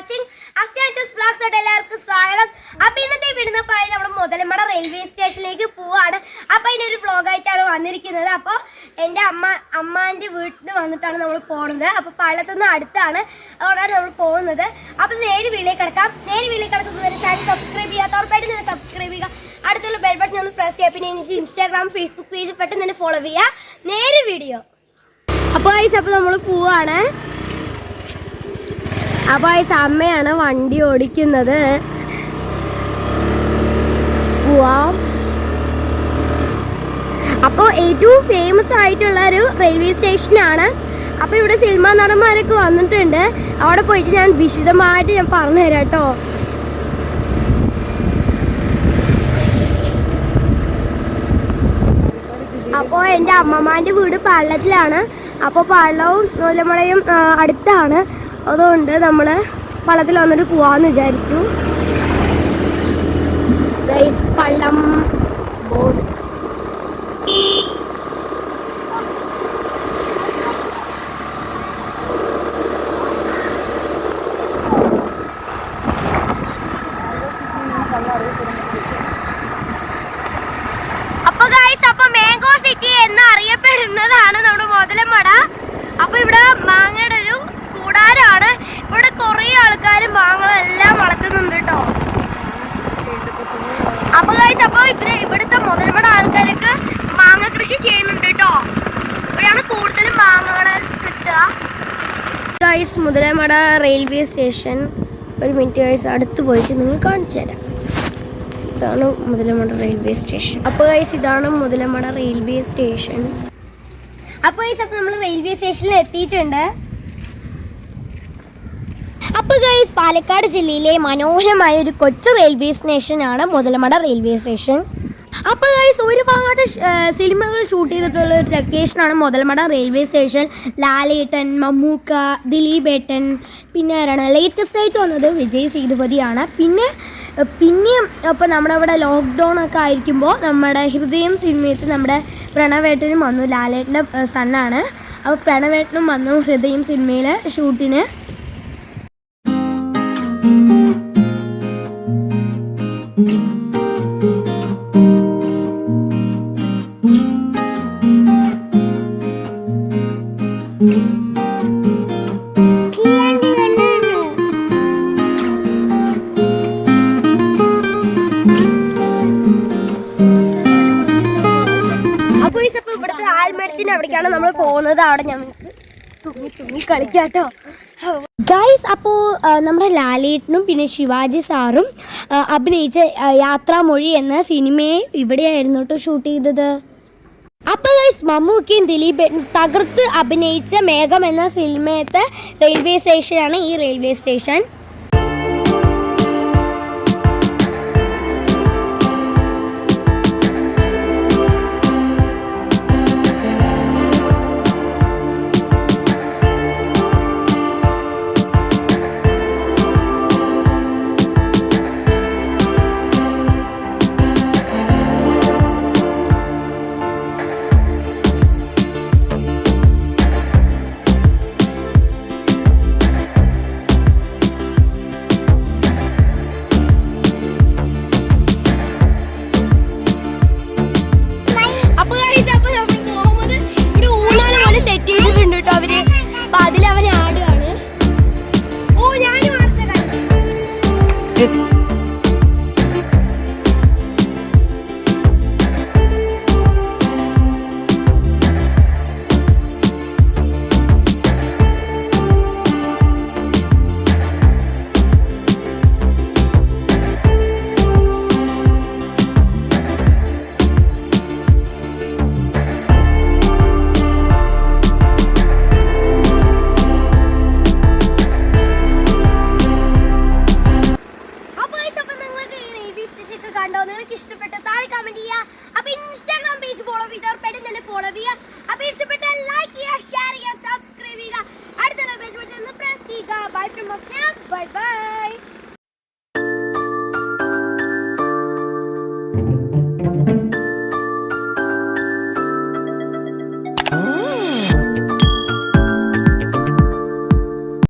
Watching അസ്നാറ്റസ് vlogs എല്ലാവർക്കും സ്വാഗതം. അപ്പോൾ ഇന്നത്തെ വീഡിയോ പറയുന്നത് നമ്മൾ മുതലമട റെയിൽവേ സ്റ്റേഷനിലേക്ക് പോവാണ്. അപ്പോൾ അതിനൊരു വ്ലോഗായിട്ടാണ് വന്നിരിക്കുന്നത്. അപ്പോൾ എൻ്റെ അമ്മാൻ്റെ വീട്ടിൽ നിന്ന് വന്നിട്ടാണ് നമ്മൾ പോകുന്നത്. അപ്പോൾ പള്ളത്തുനിന്ന് അടുത്താണ്, അതുകൊണ്ടാണ് നമ്മൾ പോകുന്നത്. അപ്പോൾ നേരെ വീട്ടിലേക്ക് കിടക്കാം. നേരെ വീട്ടിലേക്ക് കിടക്കുന്നതിന് ചാനൽ സബ്സ്ക്രൈബ് ചെയ്യാത്ത ഉറപ്പായിട്ട് തന്നെ സബ്സ്ക്രൈബ് ചെയ്യുക. അടുത്തുള്ള ബെൽ ബട്ടൺ ഒന്ന് പ്രസ് ചെയ്യുക. പിന്നെ എനിക്ക് ഇൻസ്റ്റാഗ്രാം ഫേസ്ബുക്ക് പേജ് പെട്ടെന്ന് തന്നെ ഫോളോ ചെയ്യുക. നേരെ വീഡിയോ. അപ്പോൾ നമ്മൾ പോവാണ്. അപ്പോൾ അമ്മയാണ് വണ്ടി ഓടിക്കുന്നത്. പോവാം. അപ്പോൾ ഏറ്റവും ഫേമസ് ആയിട്ടുള്ള ഒരു റെയിൽവേ സ്റ്റേഷനാണ്. അപ്പോൾ ഇവിടെ സിനിമാ നടന്മാരൊക്കെ വന്നിട്ടുണ്ട്. അവിടെ പോയിട്ട് ഞാൻ വിശദമായിട്ട് പറഞ്ഞു തരാം കേട്ടോ. അപ്പോൾ എൻ്റെ അമ്മമാൻ്റെ വീട് പള്ളത്തിലാണ്. അപ്പോൾ പള്ളവും നൂലമടയും അടുത്താണ്. അതുകൊണ്ട് നമ്മൾ പള്ളത്തിൽ വന്നിട്ട് പോവാമെന്ന് വിചാരിച്ചു. പള്ളം ബോർഡ്. അപ്പോൾ മാംഗോ സിറ്റി എന്ന് അറിയപ്പെടുന്നതാണ് നമ്മുടെ മുതലമട. അപ്പോൾ ഇവിടെ മാങ്ങയുടെ ഒരു കൂടാരമാണ്. ഇവിടെ കുറേ ആൾക്കാർ മാങ്ങകളെല്ലാം വളർത്തുന്നുണ്ട് കേട്ടോ. അപ്പോൾ ഇവിടുത്തെ മുതലമട ആൾക്കാരൊക്കെ മാങ്ങ കൃഷി ചെയ്യുന്നുണ്ട് കേട്ടോ. ഇവിടെയാണ് കൂടുതലും മാങ്ങകൾ കിട്ടുക. Muthalamada railway station. ഒരു മിനിറ്റ് ഗൈസ്, അടുത്ത് പോയിട്ട് നിങ്ങൾ കാണിച്ചു തരാം. ഇതാണ് മുതലമട റെയിൽവേ സ്റ്റേഷൻ. അപ്പോൾ ഇതാണ് മുതലമട റെയിൽവേ സ്റ്റേഷൻ. അപ്പോൾ നമ്മൾ റെയിൽവേ സ്റ്റേഷനിൽ എത്തിയിട്ടുണ്ട്. അപ്പോൾ പാലക്കാട് ജില്ലയിലെ മനോഹരമായ ഒരു കൊച്ചു റെയിൽവേ സ്റ്റേഷനാണ് മുതലമട റെയിൽവേ സ്റ്റേഷൻ. അപ്പോൾ ഒരുപാട് സിനിമകൾ ഷൂട്ട് ചെയ്തിട്ടുള്ള ഒരു ലൊക്കേഷനാണ് മുതലമട റെയിൽവേ സ്റ്റേഷൻ. ലാലേട്ടൻ, മമ്മൂക്ക, ദിലീപേട്ടൻ, പിന്നെ ആരാണ് ലേറ്റസ്റ്റ് ആയിട്ട് വന്നത് വിജയ് സേതുപതിയാണ്. പിന്നെയും അപ്പോൾ നമ്മുടെ ഇവിടെ ലോക്ക്ഡൗൺ ഒക്കെ ആയിരിക്കുമ്പോൾ നമ്മുടെ ഹൃദയം സിനിമയത്ത് നമ്മുടെ പ്രണവേട്ടനും വന്നു. ലാലേട്ടൻ്റെ സണ്ണാണ്. അപ്പോൾ പ്രണവേട്ടനും വന്നു ഹൃദയം സിനിമയിൽ ഷൂട്ടിന്. ഇവിടുത്തെ ആൽമരത്തിന്റെ അവിടേക്കാണ് നമ്മൾ പോകുന്നത്. അവിടെ ഞങ്ങൾക്ക് തുമ്മി കളിക്കാട്ടോ ഗൈസ്. അപ്പോൾ നമ്മുടെ ലാലേട്ടനും പിന്നെ ശിവാജി സാറും അഭിനയിച്ച യാത്രാമൊഴി എന്ന സിനിമയെ ഇവിടെയായിരുന്നു കേട്ടോ ഷൂട്ട് ചെയ്തത്. അപ്പോൾ മമ്മൂക്കയും ദിലീപേട്ടനും തകർത്ത് അഭിനയിച്ച മേഘം എന്ന സിനിമയത്തെ റെയിൽവേ സ്റ്റേഷനാണ് ഈ റെയിൽവേ സ്റ്റേഷൻ. നിങ്ങൾക്ക് ഇഷ്ടപ്പെട്ട താഴെ കമന്റ് ചെയ്യുക. അപ്പോൾ ഇൻസ്റ്റാഗ്രാം പേജ് ഫോളോ ചെയ്തവർ പെട്ടെന്ന് തന്നെ ഫോളോ ചെയ്യുക. അപ്പോൾ ഇഷ്ടപ്പെട്ടാൽ ലൈക്ക് ചെയ്യുക, ഷെയർ ചെയ്യുക, സബ്സ്ക്രൈബ് ചെയ്യുക. അടുത്തുള്ള ബെൽ ബട്ടൺ ഒന്ന് പ്രസ് ചെയ്യുക. Bye from Masna. Bye by.